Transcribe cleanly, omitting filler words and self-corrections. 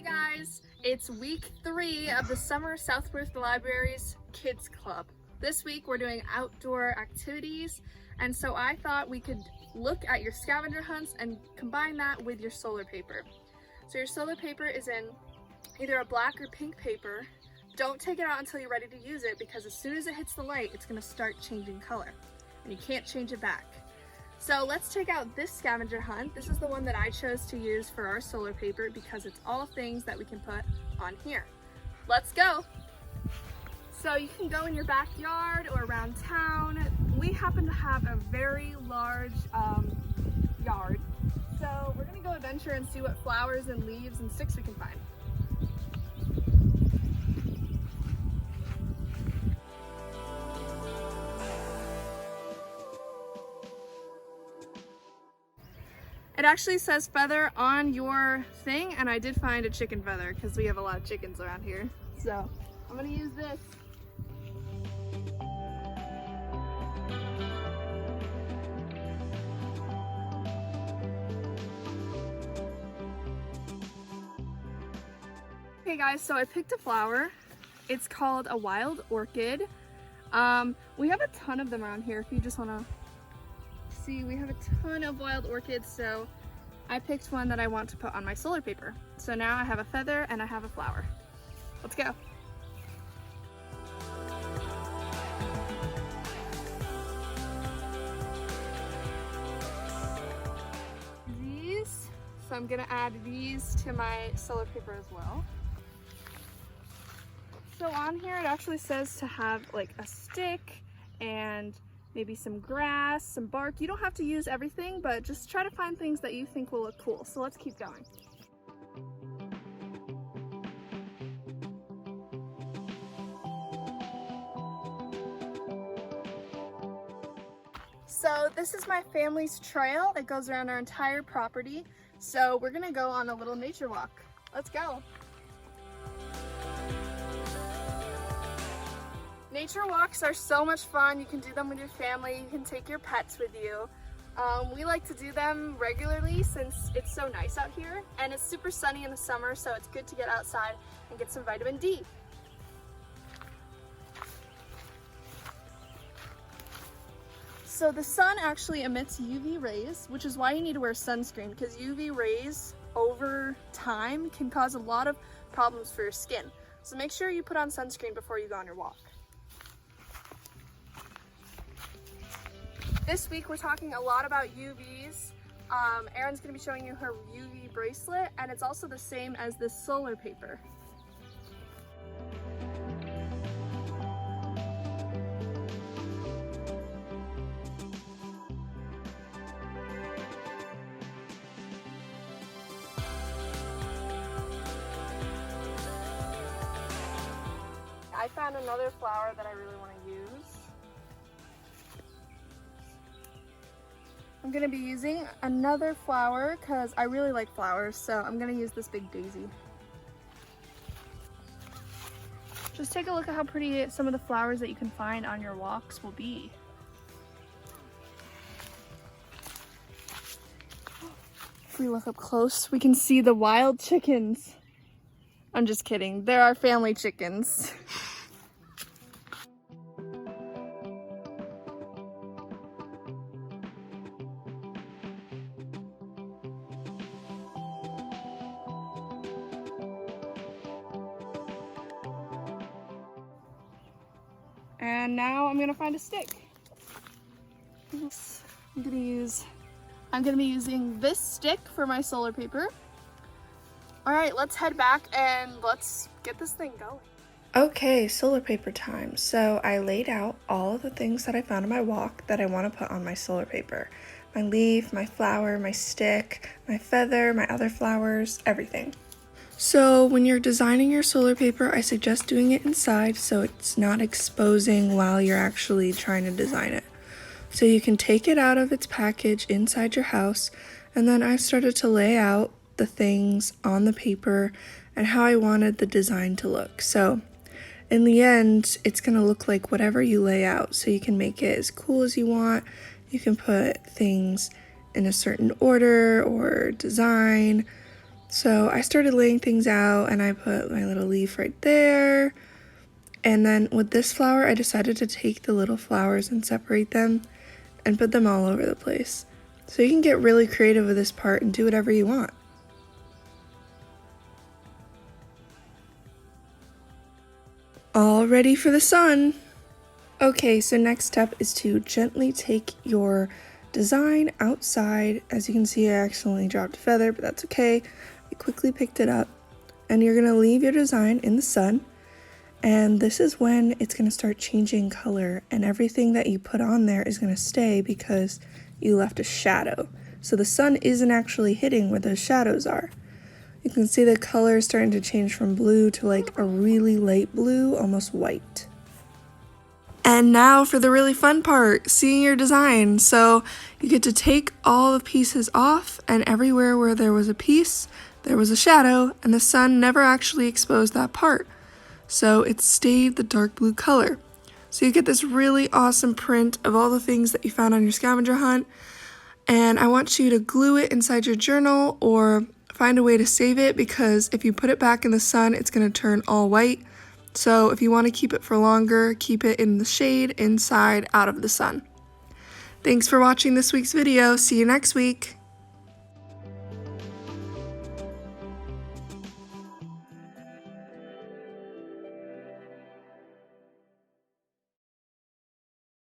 guys, it's week 3 of the Summer Southworth Library's Kids Club. This week we're doing outdoor activities, and so I thought we could look at your scavenger hunts and combine that with your solar paper. So your solar paper is in either a black or pink paper. Don't take it out until you're ready to use it, because as soon as it hits the light, it's going to start changing color, and you can't change it back. So let's take out this scavenger hunt. This is the one that I chose to use for our solar paper because it's all things that we can put on here. Let's go. So you can go in your backyard or around town. We happen to have a very large yard. So we're gonna go adventure and see what flowers and leaves and sticks we can find. It actually says feather on your thing, and I did find a chicken feather because we have a lot of chickens around here. So I'm gonna use this. Okay guys, so I picked a flower. It's called a wild orchid. We have a ton of them around here if you just wanna see. We have a ton of wild orchids, so I picked one that I want to put on my solar paper. So now I have a feather and I have a flower. Let's go. These, so I'm gonna add these to my solar paper as well. So on here it actually says to have like a stick and maybe some grass, some bark. You don't have to use everything, but just try to find things that you think will look cool. So let's keep going. So this is my family's trail. It goes around our entire property. So we're gonna go on a little nature walk. Let's go. Nature walks are so much fun. You can do them with your family. You can take your pets with you. We like to do them regularly since it's so nice out here, and it's super sunny in the summer, so it's good to get outside and get some vitamin D. So the sun actually emits UV rays, which is why you need to wear sunscreen, because UV rays over time can cause a lot of problems for your skin. So make sure you put on sunscreen before you go on your walk. This week we're talking a lot about UVs. Erin's going to be showing you her UV bracelet, and it's also the same as this solar paper. I found another flower that I really want to use. I'm gonna be using another flower because I really like flowers, so I'm gonna use this big daisy. Just take a look at how pretty some of the flowers that you can find on your walks will be. If we look up close, we can see the wild chickens. I'm just kidding, they're our family chickens. And now I'm gonna find a stick. I'm gonna be using this stick for my solar paper. All right, let's head back and let's get this thing going. Okay, solar paper time. So I laid out all of the things that I found on my walk that I want to put on my solar paper. My leaf, my flower, my stick, my feather, my other flowers, everything. So when you're designing your solar paper, I suggest doing it inside so it's not exposing while you're actually trying to design it. So you can take it out of its package inside your house, and then I started to lay out the things on the paper and how I wanted the design to look. So in the end, it's going to look like whatever you lay out, so you can make it as cool as you want. You can put things in a certain order or design. So I started laying things out and I put my little leaf right there. And then with this flower, I decided to take the little flowers and separate them and put them all over the place. So you can get really creative with this part and do whatever you want. All ready for the sun. Okay, so next step is to gently take your design outside. As you can see, I accidentally dropped a feather, but that's okay. I quickly picked it up, and you're gonna leave your design in the sun. And this is when it's gonna start changing color, and everything that you put on there is gonna stay because you left a shadow. So the sun isn't actually hitting where those shadows are. You can see the color is starting to change from blue to like a really light blue, almost white. And now for the really fun part, seeing your design. So you get to take all the pieces off, and everywhere where there was a piece, there was a shadow, and the sun never actually exposed that part. So it stayed the dark blue color. So you get this really awesome print of all the things that you found on your scavenger hunt. And I want you to glue it inside your journal or find a way to save it, because if you put it back in the sun, it's going to turn all white. So if you want to keep it for longer, keep it in the shade, inside, out of the sun. Thanks for watching this week's video. See you next week.